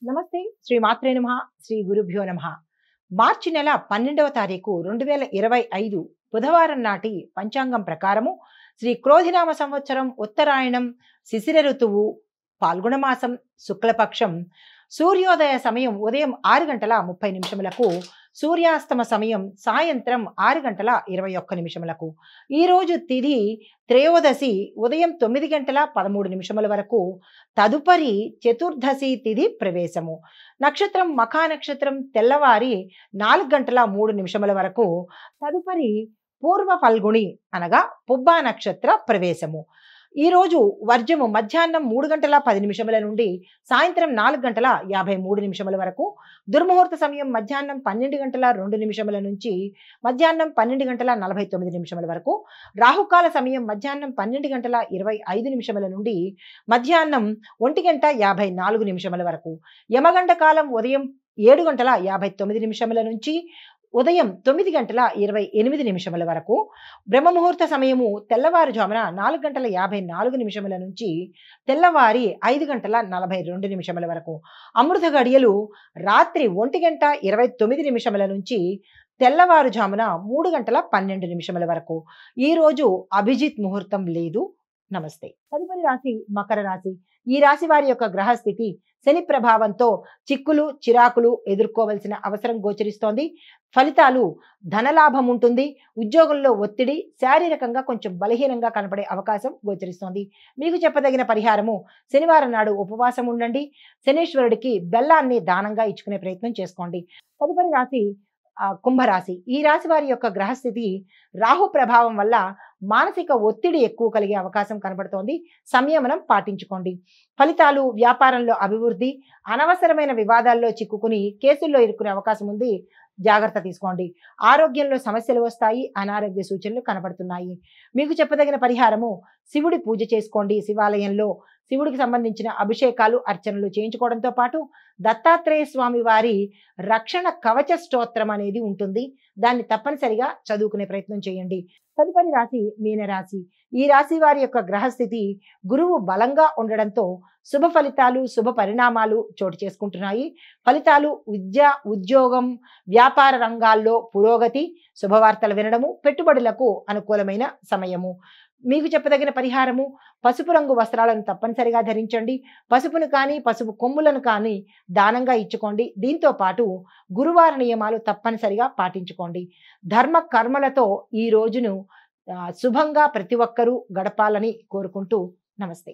నమస్తే. శ్రీ మాత్రే నమః. శ్రీ గురుభ్యో నమః. మార్చి నెల 12వ తారీఖు 2025 బుధవారం నాటి పంచాంగం ప్రకారము శ్రీ క్రోధినామ సంవత్సరం ఉత్తరాయణం శిశిర ఋతువు పాల్గొన మాసం శుక్లపక్షం సూర్యోదయ సమయం ఉదయం 6:30 సూర్యాస్తమ సమయం సాయంత్రం 6:21 ఈ రోజు తిథి త్రయోదశి ఉదయం 9:13 వరకు. తదుపరి చతుర్దశి తిథి ప్రవేశము. నక్షత్రం మఖా నక్షత్రం తెల్లవారి 4:03 వరకు. తదుపరి పూర్వ ఫల్గుణి అనగా పుబ్బా నక్షత్ర ప్రవేశము. ఈ రోజు వర్జము మధ్యాహ్నం 3:10 నుండి సాయంత్రం 4:53 వరకు. దుర్ముహూర్త సమయం మధ్యాహ్నం 12:02 నుంచి మధ్యాహ్నం 12:49 వరకు. రాహుకాల సమయం మధ్యాహ్నం 12:25 నుండి మధ్యాహ్నం 1:54 వరకు. యమగండ కాలం ఉదయం 7:59 నుంచి ఉదయం 9:28 వరకు. బ్రహ్మముహూర్త సమయము తెల్లవారుజామున 4:54 నుంచి తెల్లవారి 5:42 వరకు. అమృత గడియలు రాత్రి 1:29 నుంచి తెల్లవారుజామున 3:12 వరకు. ఈ రోజు అభిజిత్ ముహూర్తం లేదు. నమస్తే. తదుపరి రాశి మకర రాశి. ఈ రాశి వారి యొక్క గ్రహస్థితి శని ప్రభావంతో చిక్కులు చిరాకులు ఎదుర్కోవలసిన అవసరం గోచరిస్తోంది. ఫలితాలు ధనలాభం ఉంటుంది. ఉద్యోగంలో ఒత్తిడి, శారీరకంగా కొంచెం బలహీనంగా కనపడే అవకాశం గోచరిస్తోంది. మీకు చెప్పదగిన పరిహారము శనివారం నాడు ఉపవాసం ఉండండి. శనీశ్వరుడికి బెల్లాన్ని దానంగా ఇచ్చుకునే ప్రయత్నం చేసుకోండి. తదుపరి రాశి కుంభరాశి. ఈ రాశి వారి యొక్క గ్రహస్థితి రాహు ప్రభావం వల్ల మానసిక ఒత్తిడి ఎక్కువ కలిగే అవకాశం కనబడుతోంది. సంయమనం పాటించుకోండి. ఫలితాలు వ్యాపారంలో అభివృద్ధి, అనవసరమైన వివాదాల్లో చిక్కుకుని కేసుల్లో ఇరుక్కునే అవకాశం ఉంది. జాగ్రత్త తీసుకోండి. ఆరోగ్యంలో సమస్యలు వస్తాయి. అనారోగ్య సూచనలు కనబడుతున్నాయి. మీకు చెప్పదగిన పరిహారము శివుడి పూజ చేసుకోండి. శివాలయంలో శివుడికి సంబంధించిన అభిషేకాలు అర్చనలు చేయించుకోవడంతో పాటు దత్తాత్రేయ స్వామి వారి రక్షణ కవచ స్తోత్రం అనేది ఉంటుంది. దాన్ని తప్పనిసరిగా చదువుకునే ప్రయత్నం చేయండి. తదుపరి రాశి మీనరాశి. ఈ రాశి వారి యొక్క గ్రహస్థితి గురువు బలంగా ఉండడంతో శుభ ఫలితాలు శుభ పరిణామాలు చోటు చేసుకుంటున్నాయి. ఫలితాలు విద్య ఉద్యోగం వ్యాపార రంగాల్లో పురోగతి, శుభవార్తలు వినడము, పెట్టుబడులకు అనుకూలమైన సమయము. మీకు చెప్పదగిన పరిహారము పసుపు రంగు వస్త్రాలను తప్పనిసరిగా ధరించండి. పసుపును కానీ పసుపు కొమ్ములను కానీ దానంగా ఇచ్చుకోండి. దీంతో పాటు గురువార నియమాలు తప్పనిసరిగా పాటించుకోండి. ధర్మ కర్మలతో ఈ రోజును శుభంగా ప్రతి ఒక్కరూ గడపాలని కోరుకుంటూ నమస్తే.